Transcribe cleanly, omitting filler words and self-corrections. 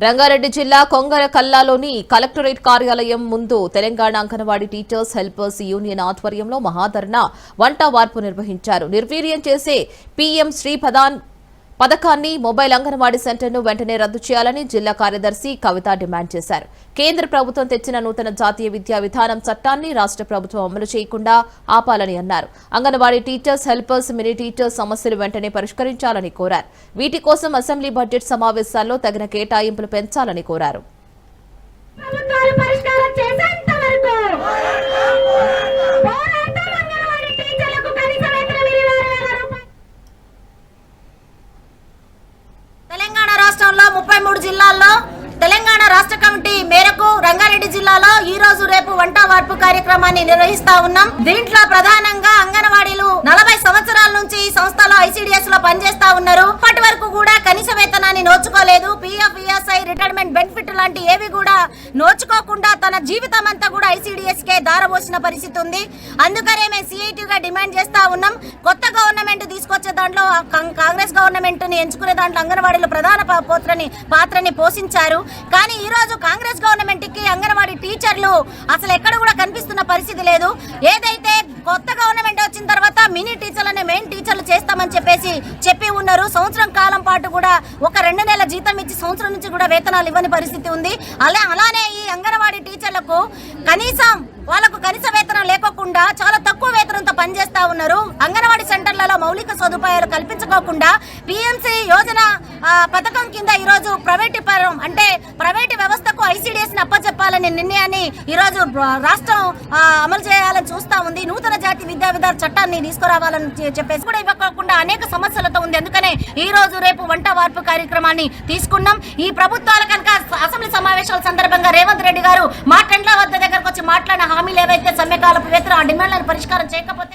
రంగారెడ్డి జిల్లా కొంగరకల్లాలోని కలెక్టరేట్ కార్యాలయం ముందు Telangana anganwadi teachers helpers union ఆధ్వర్యంలో మహాధర్నా వంట వార్పు నిర్వహించారు. నిర్వీర్యం చేసే పీఎం శ్రీ పథకాన్ని మొబైల్ అంగన్వాడీ సెంటర్ను వెంటనే రద్దు చేయాలని జిల్లా కార్యదర్శి కవిత డిమాండ్ చేశారు. కేంద్ర ప్రభుత్వం తెచ్చిన నూతన జాతీయ విద్యా విధానం చట్టాన్ని రాష్ట్ర ప్రభుత్వం అమలు చేయకుండా ఆపాలని అన్నారు. Anganwadi teachers helpers mini teachers సమస్యలు వెంటనే పరిష్కరించాలని కోరారు. వీటి కోసం అసెంబ్లీ బడ్జెట్ సమావేశాల్లో తగిన కేటాయింపులు పెంచాలని కోరారు. తెలంగాణ రాష్ట్రంలో 33 జిల్లాల్లో తెలంగాణ రాష్ట్ర కమిటీ మేరకు రంగారెడ్డి జిల్లాలో ఈ రోజు రేపు వంట వార్పు కార్యక్రమాన్ని నిర్వహిస్తా ఉన్నాం. దీంట్లో ప్రధానంగా అంగన్వాడీలు 40 సంవత్సరాల నుంచి ఈ సంస్థలో ఐసిడిఎస్ లో పనిచేస్తా ఉన్నారు. ఇప్పటి వరకు కూడా కనీస వేతనాన్ని నోచుకోలేదు. పిఎఫ్, ఈఎస్ఐ, రిటైర్మెంట్ బెనిఫిట్ లాంటి ఏవి కూడా నోచుకోకుండా తన జీవితం అంతా కూడా ఐసిడిఎస్ కే దారబోసిన పరిస్థితి ఉంది. అందుకనే మేము సిఐటిగా డిమాండ్ చేస్తా ఉన్నాం. కొత్త గవర్నమెంట్ తీసుకొచ్చే దాంట్లో కాంగ్రెస్ గవర్నమెంట్ ని ఎంచుకునే దాంట్లో అంగన్వాడీలు ప్రధాన పాత్రని పోషించారు. కానీ ఈ రోజు కాంగ్రెస్ గవర్నమెంట్ కి అంగన్వాడీ టీచర్లు అసలు ఎక్కడ కూడా కనిపిస్తున్న పరిస్థితి లేదు. ఏదైతే కొత్త గవర్నమెంట్ వచ్చిన తర్వాత మినీ టీచర్లని మెయిన్ టీచర్లు చేస్తామని చెప్పి ఉన్నారు. సంవత్సరం కాలం పాటు కూడా ఒక 2 నెలల జీతం ఇచ్చి సంవత్సరం నుంచి కూడా వేతనాలు ఇవ్వని పరిస్థితి ఉంది. అలానే ఈ అంగన్వాడీ టీచర్లకు వాళ్ళకు కనీస వేతనం లేకోకుండా చాలా తక్కువ వేతనంతో పనిచేస్తా ఉన్నారు. అంగన్వాడీ సెంటర్లలో మౌలిక సదుపాయాలు కల్పించుకోకుండా పిఎంసి యోజన పథకం కింద ఈరోజు ప్రైవేటు వ్యవస్థకు ఐసిడిఎస్ ని అప్పచెప్పాలనే నిర్ణయాన్ని ఈరోజు రాష్ట్రం అమలు చేయాలని చూస్తా ఉంది. నూతన జాతీయ విద్యా విధాన చట్టాన్ని తీసుకురావాలని చెప్పేసి కూడా ఇవ్వకుండా అనేక సమస్యలతో ఉంది. అందుకనే ఈ రోజు రేపు వంట వార్పు కార్యక్రమాన్ని తీసుకున్నాం. ఈ ప్రభుత్వాలు కనుక అసెంబ్లీ సమావేశాల సందర్భంగా రేవంత్ రెడ్డి గారు మా టెంట్ల వద్ద దగ్గరకు వచ్చి మాట్లాడిన హామీలు ఏవైతే సమ్మెకాలపు వేతనం ఆ డిమాండ్లను పరిష్కారం చేయకపోతే